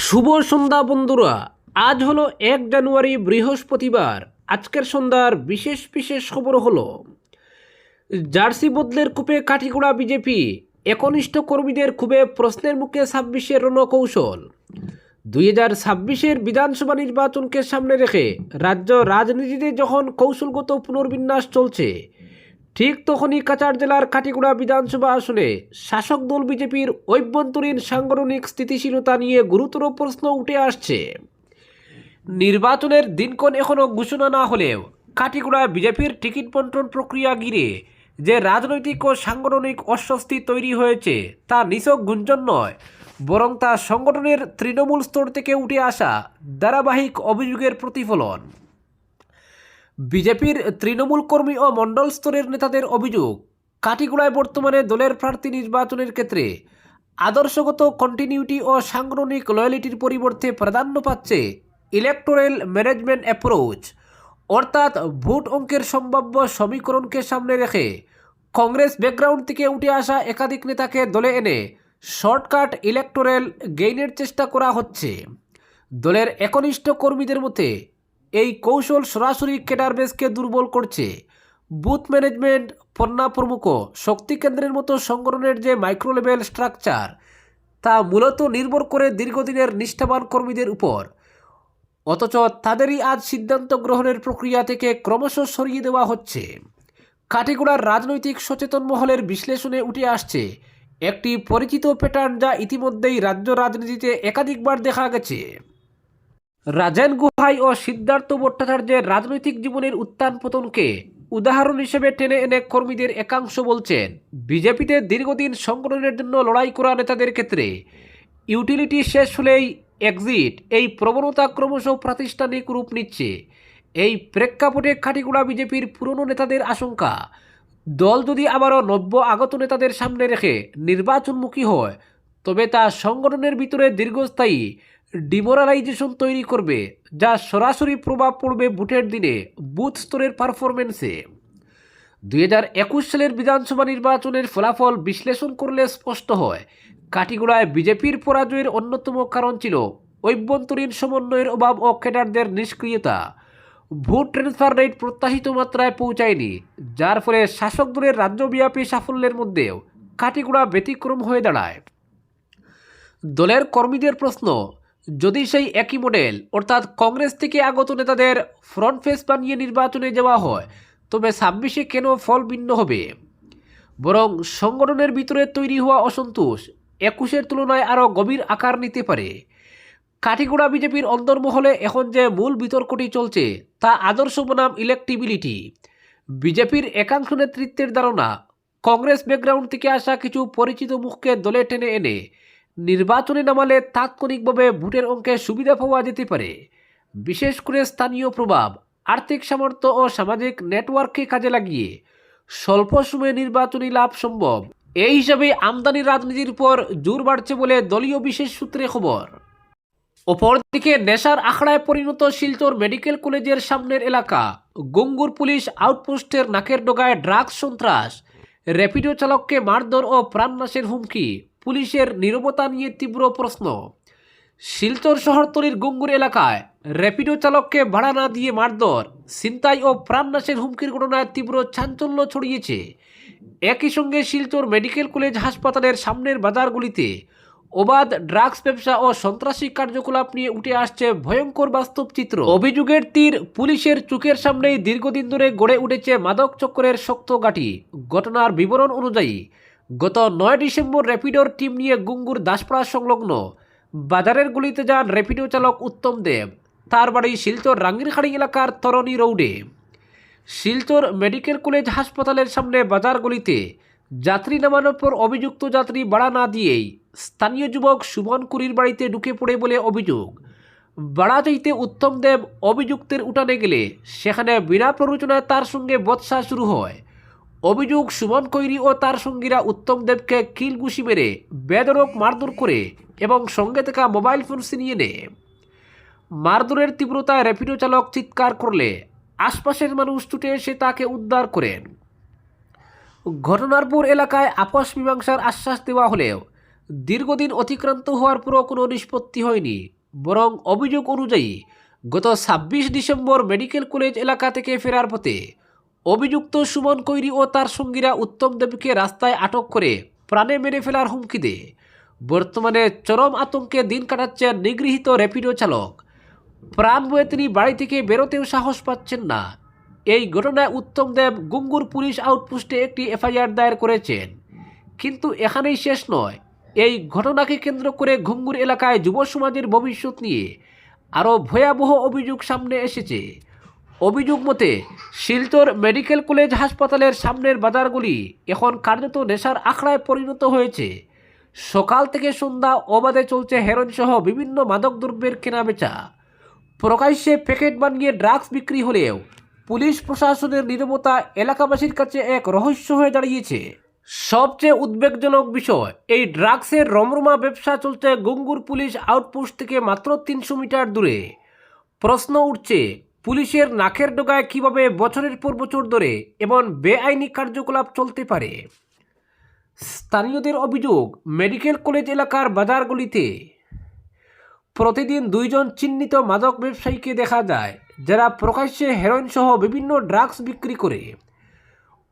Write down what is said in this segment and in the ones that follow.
শুভ সন্ধ্যা বন্ধুরা। আজ হলো 1 জানুয়ারি, বৃহস্পতিবার। আজকের সন্ধ্যার বিশেষ বিশেষ খবর হলো জার্সি বদলের কূপে কাঠিগোড়া বিজেপি, একনিষ্ঠ কর্মীদের খুবই প্রশ্নের মুখে 26-এর রণকৌশল। 2026-এর বিধানসভা নির্বাচনকে সামনে রেখে রাজ্য রাজনীতিতে যখন কৌশলগত পুনর্বিন্যাস চলছে, ঠিক তখনই কাছাড় জেলার কাঠিগোড়া বিধানসভা আসনে শাসক দল বিজেপির অভ্যন্তরীণ সাংগঠনিক স্থিতিশীলতা নিয়ে গুরুতর প্রশ্ন উঠে আসছে। নির্বাচনের দিনক্ষণ এখনও ঘোষণা না হলেও কাঠিগোড়া বিজেপির টিকিট বন্টন প্রক্রিয়া ঘিরে যে রাজনৈতিক ও সাংগঠনিক অস্বস্তি তৈরি হয়েছে তা নিছক গুঞ্জন নয়, বরং তা সংগঠনের তৃণমূল স্তর থেকে উঠে আসা ধারাবাহিক অভিযোগের প্রতিফলন। বিজেপির তৃণমূল কর্মী ও মণ্ডল স্তরের নেতাদের অভিযোগ, কাঠিগোড়ায় বর্তমানে দলের প্রার্থী নির্বাচনের ক্ষেত্রে আদর্শগত কন্টিনিউটি ও সাংগঠনিক লয়ালিটির পরিবর্তে প্রাধান্য পাচ্ছে ইলেকটোরাল ম্যানেজমেন্ট অ্যাপ্রোচ, অর্থাৎ ভোট অঙ্কের সম্ভাব্য সমীকরণকে সামনে রেখে কংগ্রেস ব্যাকগ্রাউন্ড থেকে উঠে আসা একাধিক নেতাকে দলে এনে শর্টকাট ইলেকটোরাল গেইনের চেষ্টা করা হচ্ছে। দলের একনিষ্ঠ কর্মীদের মতে এই কৌশল সরাসরি ক্যাডার বেসকে দুর্বল করছে। বুথ ম্যানেজমেন্ট, পণ্যা প্রমুখ শক্তি কেন্দ্রের মতো সংগঠনের যে মাইক্রো লেভেল স্ট্রাকচার, তা মূলত নির্ভর করে দীর্ঘদিনের নিষ্ঠাবান কর্মীদের উপর। অথচ তাদেরই আজ সিদ্ধান্ত গ্রহণের প্রক্রিয়া থেকে ক্রমশ সরিয়ে দেওয়া হচ্ছে। কাঠিগোড়ার রাজনৈতিক সচেতন মহলের বিশ্লেষণে উঠে আসছে একটি পরিচিত প্যাটার্ন, যা ইতিমধ্যেই রাজ্য রাজনীতিতে একাধিকবার দেখা গেছে। রাজেন গুহাই ও সিদ্ধার্থ ভট্টাচার্যের রাজনৈতিক জীবনের উত্থান পতনকে উদাহরণ হিসেবে টেনে এনে কর্মীদের একাংশ বলছেন, বিজেপিতে দীর্ঘদিন সংগঠনের জন্য লড়াই করা নেতাদের ক্ষেত্রে ইউটিলিটি শেষ হলেই এক্সিট, এই প্রবণতা ক্রমশ প্রাতিষ্ঠানিক রূপ নিচ্ছে। এই প্রেক্ষাপটে কাঠিগোড়া বিজেপির পুরনো নেতাদের আশঙ্কা, দল যদি আবারও নব্য আগত নেতাদের সামনে রেখে নির্বাচনমুখী হয়, তবে তা সংগঠনের ভিতরে দীর্ঘস্থায়ী ডিমোরালাইজেশন তৈরি করবে, যা সরাসরি প্রভাব পড়বে ভোটের দিনে বুথ স্তরের পারফরমেন্সে। 2021 সালের বিধানসভা নির্বাচনের ফলাফল বিশ্লেষণ করলে স্পষ্ট হয়, কাঠিগোড়ায় বিজেপির পরাজয়ের অন্যতম কারণ ছিল অভ্যন্তরীণ সমন্বয়ের অভাব ও ক্যাডারদের নিষ্ক্রিয়তা। ভোট ট্রান্সফার রেট প্রত্যাশিত মাত্রায় পৌঁছায়নি, যার ফলে শাসক দলের রাজ্যব্যাপী সাফল্যের মধ্যেও কাঠিগোড়া ব্যতিক্রম হয়ে দাঁড়ায়। দলের কর্মীদের প্রশ্ন, যদি সেই একই মডেল অর্থাৎ কংগ্রেস থেকে আগত নেতাদের ফ্রন্ট ফেস বানিয়ে নির্বাচনে যাওয়া হয়, তবে 26-এ কেন ফল ভিন্ন হবে? বরং সংগঠনের ভিতরে তৈরি হওয়া অসন্তোষ 21-এর তুলনায় আরও গভীর আকার নিতে পারে। কাঠিগোড়া বিজেপির অন্তর্মহলে এখন যে মূল বিতর্কটি চলছে তা আদর্শ বনাম ইলেক্টিবিলিটি। বিজেপির একাংশ নেতৃত্বের ধারণা, কংগ্রেস ব্যাকগ্রাউন্ড থেকে আসা কিছু পরিচিত মুখকে দলে টেনে এনে নির্বাচনে নামালে তাৎক্ষণিকভাবে ভোটের অঙ্কে সুবিধা পাওয়া যেতে পারে। বিশেষ করে স্থানীয় প্রভাব, আর্থিক সামর্থ্য ও সামাজিক নেটওয়ার্ককে কাজে লাগিয়ে স্বল্প সময়ে নির্বাচনী লাভ সম্ভব। এই হিসাবে আমদানি রাজনীতির উপর জোর বাড়ছে বলে দলীয় বিশেষ সূত্রে খবর। অপরদিকে নেশার আখড়ায় পরিণত শিলচর মেডিকেল কলেজের সামনের এলাকা গঙ্গুর পুলিশ আউটপোস্টের নাকের ডগায় ড্রাগস সন্ত্রাস, র্যাপিডো চালককে মারধর ও প্রাণনাশের হুমকি, পুলিশের নীরবতা নিয়ে তীব্র প্রশ্ন। শিলচর শহরতলির গঙ্গুর এলাকায় র্যাপিডো চালককে ভাড়া না দিয়ে মারধর, ছিনতাই ও প্রাণনাশের হুমকির ঘটনায় তীব্র চাঞ্চল্য ছড়িয়েছে। একই সঙ্গে শিলচর মেডিকেল কলেজ হাসপাতালের সামনের বাজারগুলিতে অবাধ ড্রাগস ব্যবসা ও সন্ত্রাসী কার্যকলাপ নিয়ে উঠে আসছে ভয়ঙ্কর বাস্তব চিত্র। অভিযোগের তীর পুলিশের চোখের সামনেই দীর্ঘদিন ধরে গড়ে উঠেছে মাদক চক্রের শক্ত ঘাঁটি। ঘটনার বিবরণ অনুযায়ী গত 9 ডিসেম্বর র্যাপিডোর টিম নিয়ে গঙ্গুর দাসপাড়া সংলগ্ন বাজারের গুলিতে যান র্যাপিডো চালক উত্তম দেব। তার বাড়ি শিলচর রাঙ্গিরখাড়ি এলাকার তরণী রোডে। শিলচর মেডিকেল কলেজ হাসপাতালের সামনে বাজারগুলিতে যাত্রী নামানোর পর অভিযুক্ত যাত্রী ভাড়া না দিয়েই স্থানীয় যুবক সুমন কুরির বাড়িতে ঢুকে পড়ে বলে অভিযোগ। ভাড়া চাইতে উত্তম দেব অভিযুক্তের উঠানে গেলে সেখানে বিনা প্ররোচনায় তার সঙ্গে বচসা শুরু হয়। অভিযোগ, সুমন কৈরি ও তার সঙ্গীরা উত্তম দেবকে কিলঘুষি মেরে বেধড়ক মারধর করে এবং সঙ্গে থাকা মোবাইল ফোন ছিনিয়ে নেয়। মারধরের তীব্রতায় র্যাপিডো চালক চিৎকার করলে আশপাশের মানুষ ছুটে এসে তাকে উদ্ধার করেন। ঘটনার পর এলাকায় আপস মীমাংসার আশ্বাস দেওয়া হলেও দীর্ঘদিন অতিক্রান্ত হওয়ার পরও কোনো নিষ্পত্তি হয়নি। বরং অভিযোগ অনুযায়ী গত ২৬ ডিসেম্বর মেডিকেল কলেজ এলাকা থেকে ফেরার পথে অভিযুক্ত সুমন কৈরি ও তার সঙ্গীরা উত্তম দেবকে রাস্তায় আটক করে প্রাণে মেরে ফেলার হুমকি দেয়। বর্তমানে চরম আতঙ্কে দিন কাটাচ্ছেন নিগৃহীত র্যাপিডো চালক। প্রাণ বয়ে তিনি বাড়ি থেকে বেরোতেও সাহস পাচ্ছেন না। এই ঘটনায় উত্তম দেব গুঙ্গুর পুলিশ আউটপোস্টে একটি এফআইআর দায়ের করেছেন। কিন্তু এখানেই শেষ নয়। এই ঘটনাকে কেন্দ্র করে ঘুঙ্গুর এলাকায় যুব সমাজের ভবিষ্যৎ নিয়ে আরও ভয়াবহ অভিযোগ সামনে এসেছে। অভিযোগ মতে শিলচর মেডিকেল কলেজ হাসপাতালের সামনের বাজারগুলি এখন কার্যত নেশার আখড়ায় পরিণত হয়েছে। সকাল থেকে সন্ধ্যা অবাধে চলছে হেরোইন সহ বিভিন্ন মাদকদ্রব্যের কেনাবেচা। প্রকাশ্যে প্যাকেট বানিয়ে ড্রাগস বিক্রি হলেও পুলিশ প্রশাসনের নীরবতা এলাকাবাসীর কাছে এক রহস্য হয়ে দাঁড়িয়েছে। সবচেয়ে উদ্বেগজনক বিষয়, এই ড্রাগসের রমরমা ব্যবসা চলছে গুঙ্গুর পুলিশ আউটপোস্ট থেকে মাত্র ৩০০ মিটার দূরে। প্রশ্ন উঠছে, পুলিশের নাকের ডগায় কীভাবে বছরের পর বছর ধরে এমন বেআইনি কার্যকলাপ চলতে পারে। স্থানীয়দের অভিযোগ, মেডিকেল কলেজ এলাকার বাজারগুলিতে প্রতিদিন ২ জন চিহ্নিত মাদক ব্যবসায়ীকে দেখা যায়, যারা প্রকাশ্যে হেরোইন সহ বিভিন্ন ড্রাগস বিক্রি করে।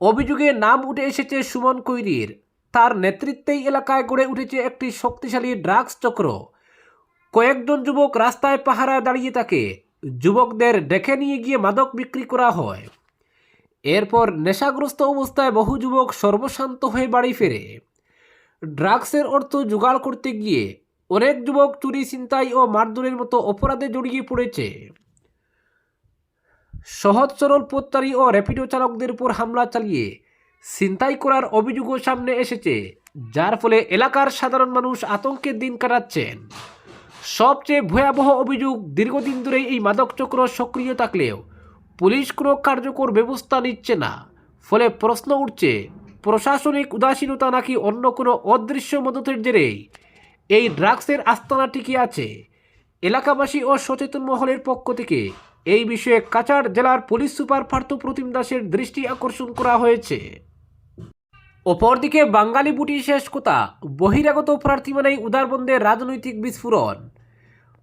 অভিযোগে নাম উঠে এসেছে সুমন কৈরির। তার নেতৃত্বেই এলাকায় গড়ে উঠেছে একটি শক্তিশালী ড্রাগস চক্র। কয়েকজন যুবক রাস্তায় পাহারায় দাঁড়িয়ে থাকে, যুবকদের ডেকে নিয়ে গিয়ে মাদক বিক্রি করা হয়। এরপর নেশাগ্রস্ত অবস্থায় বহু যুবক সর্বশান্ত হয়ে বাড়ি ফেরে। ড্রাগসের অর্থ জোগাড় করতে গিয়ে অনেক যুবক চুরি, ছিনতাই ও মারধরের মতো অপরাধে জড়িয়ে পড়েছে। সহজ সরল পথচারী ও র্যাপিডো চালকদের উপর হামলা চালিয়ে ছিনতাই করার অভিযোগও সামনে এসেছে, যার ফলে এলাকার সাধারণ মানুষ আতঙ্কের দিন কাটাচ্ছেন। সবচেয়ে ভয়াবহ অভিযোগ, দীর্ঘদিন ধরেই এই মাদক চক্র সক্রিয় থাকলেও পুলিশ কোনো কার্যকর ব্যবস্থা নিচ্ছে না। ফলে প্রশ্ন উঠছে, প্রশাসনিক উদাসীনতা নাকি অন্য কোনো অদৃশ্য মদতের জেরেই এই ড্রাগসের আস্তানা টিকে আছে। এলাকাবাসী ও সচেতন মহলের পক্ষ থেকে এই বিষয়ে কাছাড় জেলার পুলিশ সুপার পার্থপ্রতিম দাসের দৃষ্টি আকর্ষণ করা হয়েছে। অপরদিকে বাঙালি বুটি শেষ কথা, বহিরাগত প্রার্থী মানেই উদারবন্দের রাজনৈতিক বিস্ফোরণ।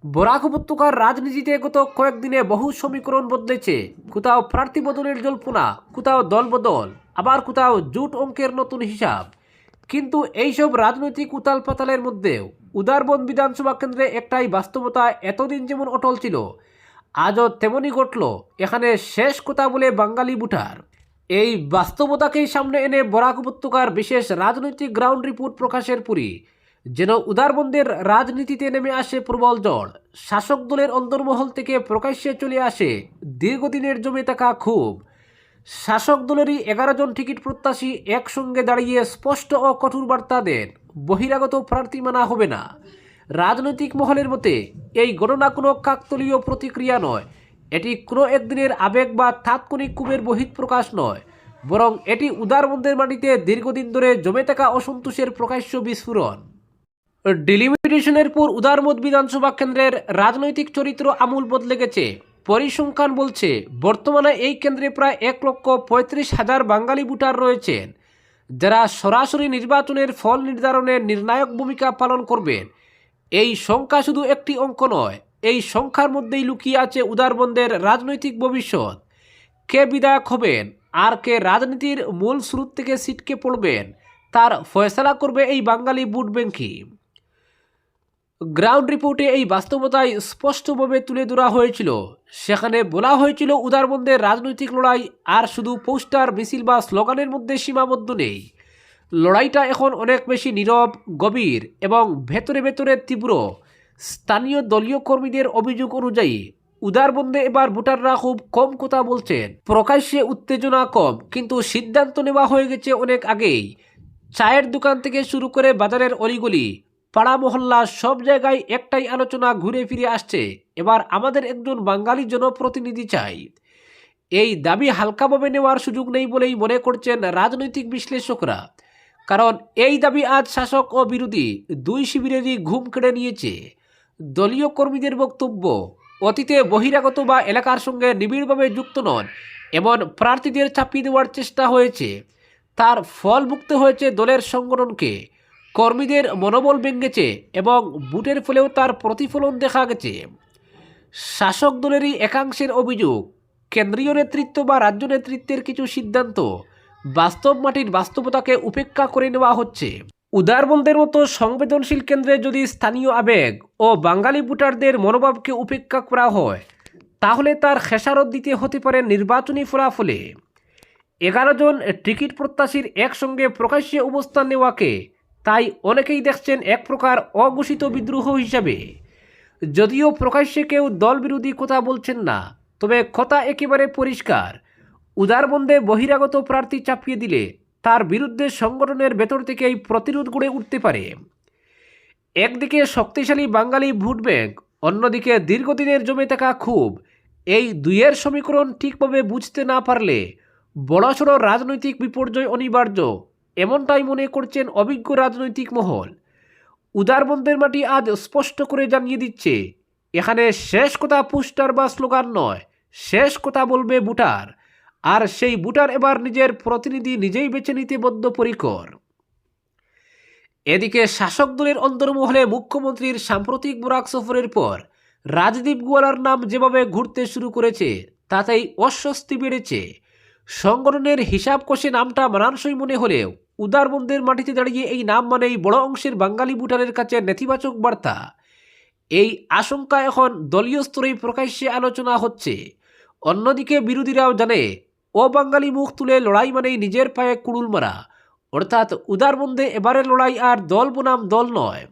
বরাক উপত্যকার রাজনীতিতে গত কয়েকদিনে বহু সমীকরণ বদলেছে। কোথাও প্রার্থী বদলের জল্পনা, কোথাও দল বদল, আবার কোথাও জোট অঙ্কের নতুন হিসাব। কিন্তু এইসব রাজনৈতিক উতাল পাতালের মধ্যেও উদারবন বিধানসভা কেন্দ্রে একটাই বাস্তবতা এতদিন যেমন অটল ছিল, আজও তেমনই ঘটল এখানে শেষ কথা বলে বাঙালি ভোটার। এই বাস্তবতাকেই সামনে এনে বরাক উপত্যকার বিশেষ রাজনৈতিক গ্রাউন্ড রিপোর্ট প্রকাশের পরই যেন উদারবন্দের রাজনীতিতে নেমে আসে প্রবল ঝড়। শাসক দলের অন্তর্মহল থেকে প্রকাশ্যে চলে আসে দীর্ঘদিনের জমে থাকা ক্ষোভ। শাসক দলেরই 11 জন টিকিট প্রত্যাশী একসঙ্গে দাঁড়িয়ে স্পষ্ট ও কঠোর বার্তা দেন, বহিরাগত প্রার্থী মানা হবে না। রাজনৈতিক মহলের মতে এই ঘটনা কোনো কাকতলীয় প্রতিক্রিয়া নয়, এটি কোনো একদিনের আবেগ বা তাৎক্ষণিক ক্ষোভের বহিঃপ্রকাশ নয়, বরং এটি উদারবন্দের মাটিতে দীর্ঘদিন ধরে জমে থাকা অসন্তোষের প্রকাশ্য বিস্ফোরণ। ডিলিমিটেশনের পর উদারবন বিধানসভা কেন্দ্রের রাজনৈতিক চরিত্র আমূল বদলে গেছে। পরিসংখ্যান বলছে বর্তমানে এই কেন্দ্রে প্রায় 1,35,000 বাঙালি ভোটার রয়েছেন, যারা সরাসরি নির্বাচনের ফল নির্ধারণে নির্ণায়ক ভূমিকা পালন করবেন। এই সংখ্যা শুধু একটি অঙ্ক নয়, এই সংখ্যার মধ্যেই লুকিয়ে আছে উদারবন্দের রাজনৈতিক ভবিষ্যৎ। কে বিধায়ক হবেন আর কে রাজনীতির মূল স্রোত থেকে ছিটকে পড়বেন, তার ফয়সালা করবে এই বাঙালি ভোট ব্যাংকই। গ্রাউন্ড রিপোর্টে এই বাস্তবতায় স্পষ্টভাবে তুলে ধরা হয়েছিল। সেখানে বলা হয়েছিল উদারবন্দের রাজনৈতিক লড়াই আর শুধু পোস্টার, মিছিল বা স্লোগানের মধ্যে সীমাবদ্ধ নেই। লড়াইটা এখন অনেক বেশি নীরব, গভীর এবং ভেতরে ভেতরে তীব্র। স্থানীয় দলীয় কর্মীদের অভিযোগ অনুযায়ী উদারবন্দে এবার ভোটাররা খুব কম কথা বলছেন। প্রকাশ্যে উত্তেজনা কম, কিন্তু সিদ্ধান্ত নেওয়া হয়ে গেছে অনেক আগেই। চায়ের দোকান থেকে শুরু করে বাজারের অলিগলি, পাড়া মহল্লা, সব জায়গায় একটাই আলোচনা ঘুরে ফিরে আসছে, এবার আমাদের একজন বাঙালি জনপ্রতিনিধি চাই। এই দাবি হালকাভাবে নেওয়ার সুযোগ নেই বলেই মনে করছেন রাজনৈতিক বিশ্লেষকরা। কারণ এই দাবি আজ শাসক ও বিরোধী দুই শিবিরেরই ঘুম কেড়ে নিয়েছে। দলীয় কর্মীদের বক্তব্য, অতীতে বহিরাগত বা এলাকার সঙ্গে নিবিড়ভাবে যুক্ত নন এমন প্রার্থীদের চাপিয়ে দেওয়ার চেষ্টা হয়েছে। তার ফল ভুগতে হয়েছে দলের সংগঠনকে। কর্মীদের মনোবল ভেঙেছে এবং ভোটের ফলেও তার প্রতিফলন দেখা গেছে। শাসক দলেরই একাংশের অভিযোগ, কেন্দ্রীয় নেতৃত্ব বা রাজ্য নেতৃত্বের কিছু সিদ্ধান্ত বাস্তব মাটির বাস্তবতাকে উপেক্ষা করে নেওয়া হচ্ছে। উদারবন্দের মতো সংবেদনশীল কেন্দ্রে যদি স্থানীয় আবেগ ও বাঙালি ভোটারদের মনোভাবকে উপেক্ষা করা হয়, তাহলে তার খেসারত দিতে হতে পারে নির্বাচনী ফলাফলে। 11 জন টিকিট প্রত্যাশীর একসঙ্গে প্রকাশ্যে অবস্থান নেওয়াকে তাই অনেকেই দেখছেন এক প্রকার অঘোষিত বিদ্রোহ হিসাবে। যদিও প্রকাশ্যে কেউ দল বিরোধী কথা বলছেন না, তবে কথা একেবারে পরিষ্কার, উদারবন্দে বহিরাগত প্রার্থী চাপিয়ে দিলে তার বিরুদ্ধে সংগঠনের ভেতর থেকেই প্রতিরোধ গড়ে উঠতে পারে। একদিকে শক্তিশালী বাঙালি ভোট ব্যাংক, অন্যদিকে দীর্ঘদিনের জমে থাকা ক্ষোভ, এই দুইয়ের সমীকরণ ঠিকভাবে বুঝতে না পারলে বড়সড় রাজনৈতিক বিপর্যয় অনিবার্য, এমনটাই মনে করছেন অভিজ্ঞ রাজনৈতিক মহল। উদারবন্দের মাটি আজ স্পষ্ট করে জানিয়ে দিচ্ছে, এখানে শেষ কথা পোস্টার বা স্লোগান নয়, শেষ কথা বলবে ভোটার। আর সেই ভোটার এবার নিজের প্রতিনিধি নিজেই বেছে নিতে বদ্ধপরিকর। এদিকে শাসক দলের অন্তর্মহলে মুখ্যমন্ত্রীর সাম্প্রতিক বরাক সফরের পর রাজদীপ গোয়ালার নাম যেভাবে ঘুরতে শুরু করেছে, তাতেই অস্বস্তি বেড়েছে। সংগঠনের হিসাব কষে নামটা মানানসই মনে হলেও উদারবন্দের মাটিতে দাঁড়িয়ে এই নাম মানেই বড় অংশের বাঙালি ভোটারের কাছে নেতিবাচক বার্তা। এই আশঙ্কা এখন দলীয় স্তরেই প্রকাশ্যে আলোচনা হচ্ছে। অন্যদিকে বিরোধীরাও জানে, অবাঙালি মুখ তুলে লড়াই মানেই নিজের পায়ে কুড়ুল মারা, অর্থাৎ উদারবন্দে এবারের লড়াই আর দল বনাম দল নয়,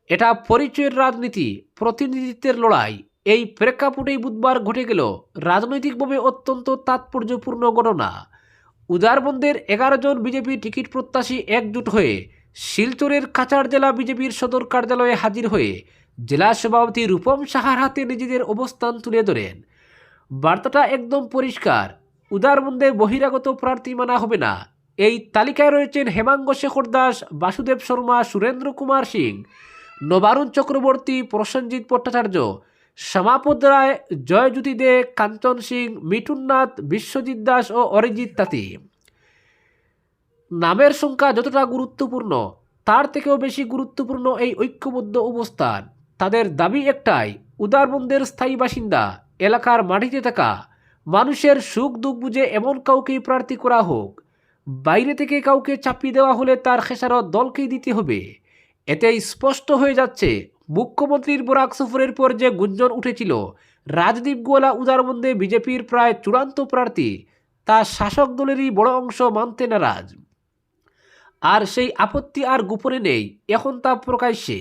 এটা পরিচয়ের রাজনীতি, প্রতিনিধিত্বের লড়াই। এই প্রেক্ষাপটেই বুধবার ঘটে গেল রাজনৈতিকভাবে অত্যন্ত তাৎপর্যপূর্ণ ঘটনা। উদারবন্দের 11 জন বিজেপি টিকিট প্রত্যাশী একজোট হয়ে শিলচরের কাছাড় জেলা বিজেপির সদর কার্যালয়ে হাজির হয়ে জেলা সভাপতি রূপম সাহার হাতে নিজেদের অবস্থান তুলে ধরেন। বার্তাটা একদম পরিষ্কার, উদারবন্দে বহিরাগত প্রার্থী মানা হবে না। এই তালিকায় রয়েছেন হেমাঙ্গ শেখর দাস, বাসুদেব শর্মা, সুরেন্দ্র কুমার সিং, নবারুণ চক্রবর্তী, প্রসেনজিৎ ভট্টাচার্য, শ্যামাপদ রায়, জয়জ্যোতি দে, কাঞ্চন সিং, মিঠুন নাথ, বিশ্বজিৎ দাস ও অরিজিৎ তাঁতি। নামের সংখ্যা যতটা গুরুত্বপূর্ণ, তার থেকেও বেশি গুরুত্বপূর্ণ এই ঐক্যবদ্ধ অবস্থান। তাদের দাবি একটাই, উদারবন্দের স্থায়ী বাসিন্দা, এলাকার মাটিতে থাকা মানুষের সুখ দুঃখ বুঝে এমন কাউকেই প্রার্থী করা হোক। বাইরে থেকে কাউকে চাপিয়ে দেওয়া হলে তার খেসারত দলকেই দিতে হবে। এতেই স্পষ্ট হয়ে যাচ্ছে, মুখ্যমন্ত্রীর বরাক সফরের পর যে গুঞ্জন উঠেছিল রাজদীপ গোয়ালা উদারবন্দে বিজেপির প্রায় চূড়ান্ত প্রার্থী, তা শাসক দলেরই বড় অংশ মানতে নারাজ। আর সেই আপত্তি আর গোপনে নেই, এখন তা প্রকাশ্যে।